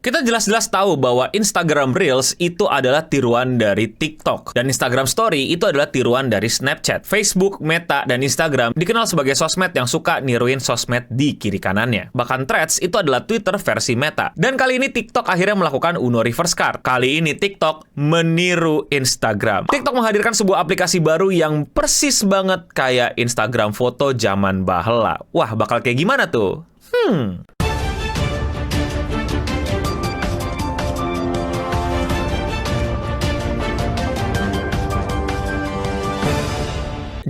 Kita jelas-jelas tahu bahwa Instagram Reels itu adalah tiruan dari TikTok. Dan Instagram Story itu adalah tiruan dari Snapchat. Facebook, Meta, dan Instagram dikenal sebagai sosmed yang suka niruin sosmed di kiri kanannya. Bahkan Threads itu adalah Twitter versi Meta. Dan kali ini TikTok akhirnya melakukan Uno Reverse Card. Kali ini TikTok meniru Instagram. TikTok menghadirkan sebuah aplikasi baru yang persis banget kayak Instagram foto zaman bahela. Wah, bakal kayak gimana tuh?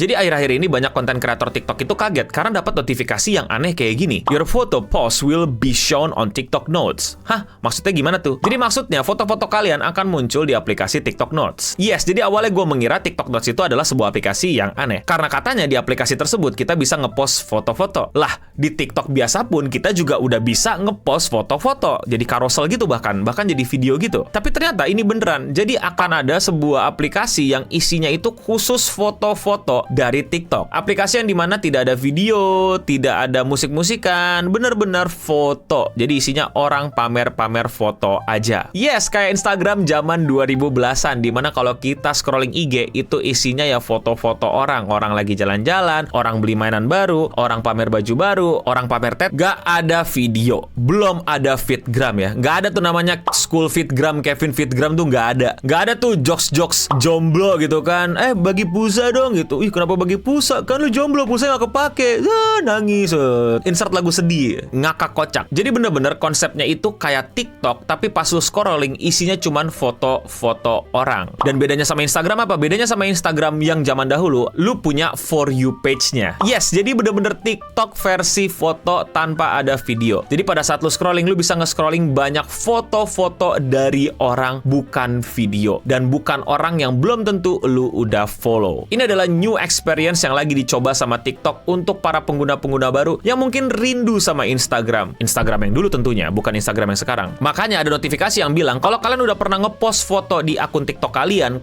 Jadi akhir-akhir ini banyak konten kreator TikTok itu kaget karena dapat notifikasi yang aneh kayak gini. Your photo post will be shown on TikTok Notes. Hah? Maksudnya gimana tuh? Jadi maksudnya foto-foto kalian akan muncul di aplikasi TikTok Notes. Yes, jadi awalnya gue mengira TikTok Notes itu adalah sebuah aplikasi yang aneh. Karena katanya di aplikasi tersebut kita bisa ngepost foto-foto. Lah, di TikTok biasa pun kita juga udah bisa ngepost foto-foto. Jadi carousel gitu bahkan jadi video gitu. Tapi ternyata ini beneran. Jadi akan ada sebuah aplikasi yang isinya itu khusus foto-foto dari TikTok. Aplikasi yang dimana tidak ada video, tidak ada musik-musikan, bener-bener foto. Jadi isinya orang pamer-pamer foto aja. Yes, kayak Instagram zaman 2010-an, dimana kalau kita scrolling IG, itu isinya ya foto-foto orang. Orang lagi jalan-jalan, orang beli mainan baru, orang pamer baju baru, orang pamer tet. Gak ada video. Belum ada fitgram ya. Gak ada tuh namanya school fitgram, Kevin fitgram tuh gak ada. Gak ada tuh jokes-jokes jomblo gitu kan. Bagi pulsa dong gitu. Kenapa bagi pulsa? Kan lu jomblo, pulsa gak kepake. Nangis. Insert lagu sedih. Ngakak kocak. Jadi bener-bener konsepnya itu kayak TikTok, tapi pas lu scrolling isinya cuman foto-foto orang. Dan bedanya sama Instagram apa? Bedanya sama Instagram yang zaman dahulu, lu punya For You page-nya. Yes, jadi bener-bener TikTok versi foto tanpa ada video. Jadi pada saat lu scrolling, lu bisa nge-scrolling banyak foto-foto dari orang, bukan video. Dan bukan orang yang belum tentu lu udah follow. Ini adalah new experience yang lagi dicoba sama TikTok untuk para pengguna-pengguna baru yang mungkin rindu sama Instagram. Instagram yang dulu tentunya, bukan Instagram yang sekarang. Makanya ada notifikasi yang bilang, kalau kalian udah pernah ngepost foto di akun TikTok kalian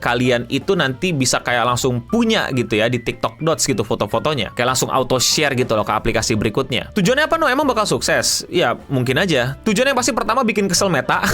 itu nanti bisa kayak langsung punya gitu ya di TikTok Notes gitu foto-fotonya. Kayak langsung auto share gitu loh ke aplikasi berikutnya. Tujuannya apa no? Emang bakal sukses? Ya, mungkin aja. Tujuannya pasti pertama bikin kesel Meta.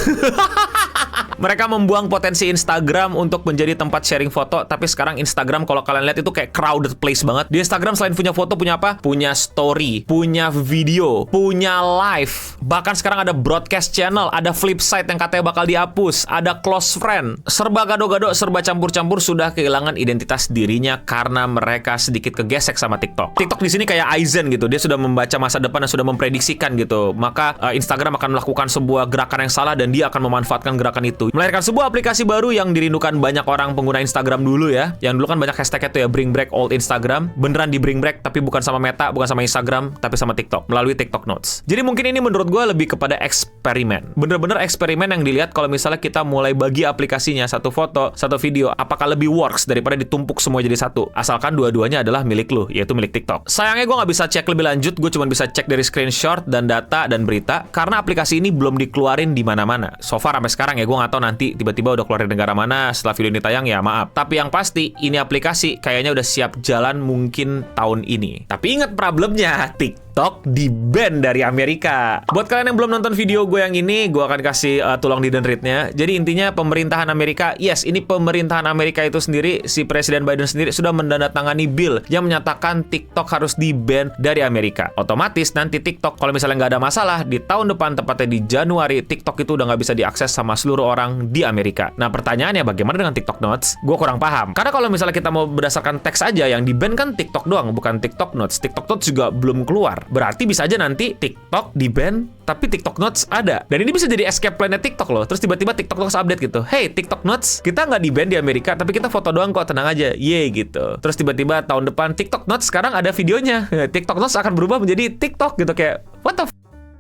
Mereka membuang potensi Instagram untuk menjadi tempat sharing foto, tapi sekarang Instagram kalau kalian lihat itu kayak crowded place banget. Di Instagram selain punya foto, punya apa? Punya story, punya video, punya live. Bahkan sekarang ada broadcast channel, ada flip side yang katanya bakal dihapus, ada close friend. Serba gado-gado, serba campur-campur, sudah kehilangan identitas dirinya karena mereka sedikit kegesek sama TikTok. TikTok di sini kayak Aizen gitu, dia sudah membaca masa depan dan sudah memprediksikan gitu. Maka Instagram akan melakukan sebuah gerakan yang salah dan dia akan memanfaatkan gerakan itu. Melahirkan sebuah aplikasi baru yang dirindukan banyak orang pengguna Instagram dulu ya. Yang dulu kan banyak hashtagnya tuh ya, bring back old Instagram. Beneran di bring back, tapi bukan sama Meta, bukan sama Instagram, tapi sama TikTok, melalui TikTok Notes. Jadi mungkin ini menurut gue lebih kepada eksperimen. Bener-bener eksperimen yang dilihat kalau misalnya kita mulai bagi aplikasinya, satu foto, satu video, apakah lebih works daripada ditumpuk semua jadi satu. Asalkan dua-duanya adalah milik lu, yaitu milik TikTok. Sayangnya gue nggak bisa cek lebih lanjut, gue cuma bisa cek dari screenshot dan data dan berita, karena aplikasi ini belum dikeluarin di mana-mana. So far sampai sekarang ya, gue nggak tahu nanti tiba-tiba udah keluar dari negara mana setelah video ini tayang, ya maaf. Tapi yang pasti, ini aplikasi kayaknya udah siap jalan mungkin tahun ini. Tapi ingat problemnya, TikTok di-ban dari Amerika. Buat kalian yang belum nonton video gue yang ini, gue akan kasih tulang hidden read-nya. Jadi intinya pemerintahan Amerika, yes, ini pemerintahan Amerika itu sendiri, si Presiden Biden sendiri sudah mendandatangani bill yang menyatakan TikTok harus di-ban dari Amerika. Otomatis nanti TikTok, kalau misalnya nggak ada masalah, di tahun depan, tepatnya di Januari, TikTok itu udah nggak bisa diakses sama seluruh orang di Amerika. Nah pertanyaannya, bagaimana dengan TikTok Notes? Gue kurang paham. Karena kalau misalnya kita mau berdasarkan teks aja, yang di-ban kan TikTok doang, bukan TikTok Notes. TikTok Notes juga belum keluar. Berarti bisa aja nanti TikTok di-ban, tapi TikTok Notes ada. Dan ini bisa jadi escape plan-nya TikTok loh. Terus tiba-tiba TikTok Notes update gitu. Hey, TikTok Notes, kita nggak di-ban di Amerika, tapi kita foto doang kok, tenang aja. Yeay gitu. Terus tiba-tiba tahun depan TikTok Notes sekarang ada videonya. TikTok Notes akan berubah menjadi TikTok gitu, kayak what the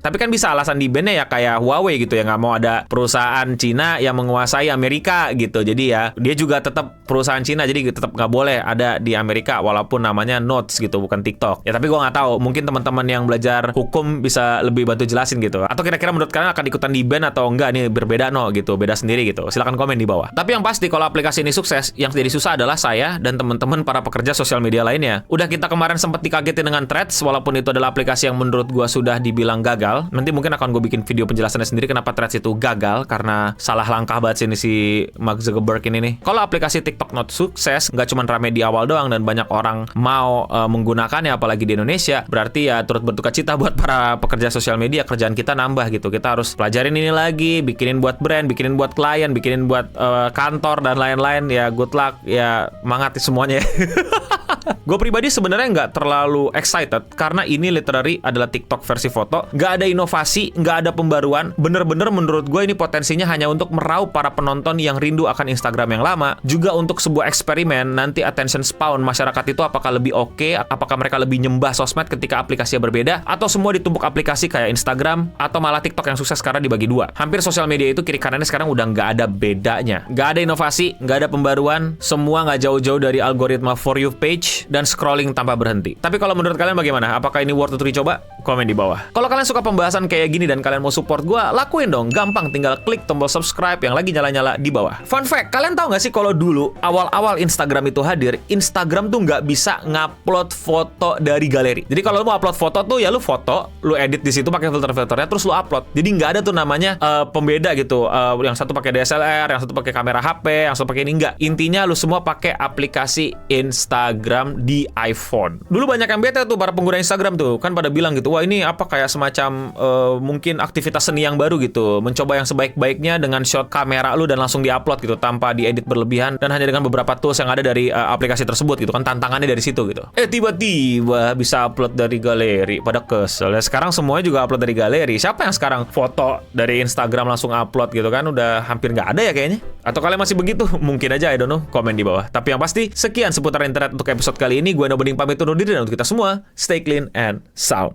Tapi kan bisa alasan di-ban-nya ya kayak Huawei gitu ya, nggak mau ada perusahaan Cina yang menguasai Amerika gitu. Jadi ya dia juga tetap perusahaan Cina, jadi tetap nggak boleh ada di Amerika walaupun namanya Notes gitu, bukan TikTok. Ya tapi gue nggak tahu, mungkin teman-teman yang belajar hukum bisa lebih bantu jelasin gitu. Atau kira-kira menurut kalian akan ikutan di-ban atau enggak nih, berbeda no gitu, beda sendiri gitu. Silakan komen di bawah. Tapi yang pasti kalau aplikasi ini sukses, yang jadi susah adalah saya dan teman-teman para pekerja sosial media lainnya. Udah kita kemarin sempat dikagetin dengan Threads, walaupun itu adalah aplikasi yang menurut gue sudah dibilang gagal. gagal. Nanti mungkin akan gue bikin video penjelasannya sendiri kenapa Threads itu gagal, karena salah langkah banget sini si Mark Zuckerberg ini nih. Kalau aplikasi TikTok Notes sukses, nggak cuma rame di awal doang dan banyak orang mau menggunakannya, apalagi di Indonesia, berarti ya turut berduka cita buat para pekerja sosial media. Kerjaan kita nambah gitu. Kita harus pelajarin ini lagi, bikinin buat brand, bikinin buat klien, bikinin buat kantor dan lain-lain. Ya good luck, ya semangat semuanya. Gue pribadi sebenarnya nggak terlalu excited karena ini literally adalah TikTok versi foto. Nggak ada inovasi, nggak ada pembaruan. Bener-bener menurut gue ini potensinya hanya untuk meraup para penonton yang rindu akan Instagram yang lama. Juga untuk sebuah eksperimen, nanti attention span masyarakat itu apakah lebih oke, apakah mereka lebih nyembah sosmed ketika aplikasinya berbeda, atau semua ditumpuk aplikasi kayak Instagram, atau malah TikTok yang sukses sekarang dibagi dua. Hampir sosial media itu kiri kanannya sekarang udah nggak ada bedanya. Nggak ada inovasi, nggak ada pembaruan, semua nggak jauh-jauh dari algoritma For You page dan scrolling tanpa berhenti. Tapi kalau menurut kalian bagaimana? Apakah ini worth it dicoba? Komen di bawah. Kalau kalian suka pembahasan kayak gini dan kalian mau support gue, lakuin dong. Gampang, tinggal klik tombol subscribe yang lagi nyala-nyala di bawah. Fun fact, kalian tahu nggak sih kalau dulu awal-awal Instagram itu hadir, Instagram tuh nggak bisa ngupload foto dari galeri. Jadi kalau lu mau upload foto tuh ya lu foto, lu edit di situ pakai filter-filternya, terus lu upload. Jadi nggak ada tuh namanya pembeda gitu. Yang satu pakai DSLR, yang satu pakai kamera HP, yang satu pakai ini enggak. Intinya lu semua pakai aplikasi Instagram di iPhone. Dulu banyak yang bete tuh para pengguna Instagram tuh, kan pada bilang gitu, wah ini apa kayak semacam mungkin aktivitas seni yang baru gitu, mencoba yang sebaik-baiknya dengan shot kamera lu dan langsung diupload gitu tanpa diedit berlebihan dan hanya dengan beberapa tools yang ada dari aplikasi tersebut gitu kan, tantangannya dari situ gitu. Tiba-tiba bisa upload dari galeri, pada kesel. Ya, sekarang semuanya juga upload dari galeri. Siapa yang sekarang foto dari Instagram langsung upload gitu kan, udah hampir nggak ada ya kayaknya. Atau kalian masih begitu? Mungkin aja, I don't know. Komen di bawah. Tapi yang pasti, sekian seputar internet untuk episode kali ini. Gue Nobening pamit undur diri, dan untuk kita semua, stay clean and sound.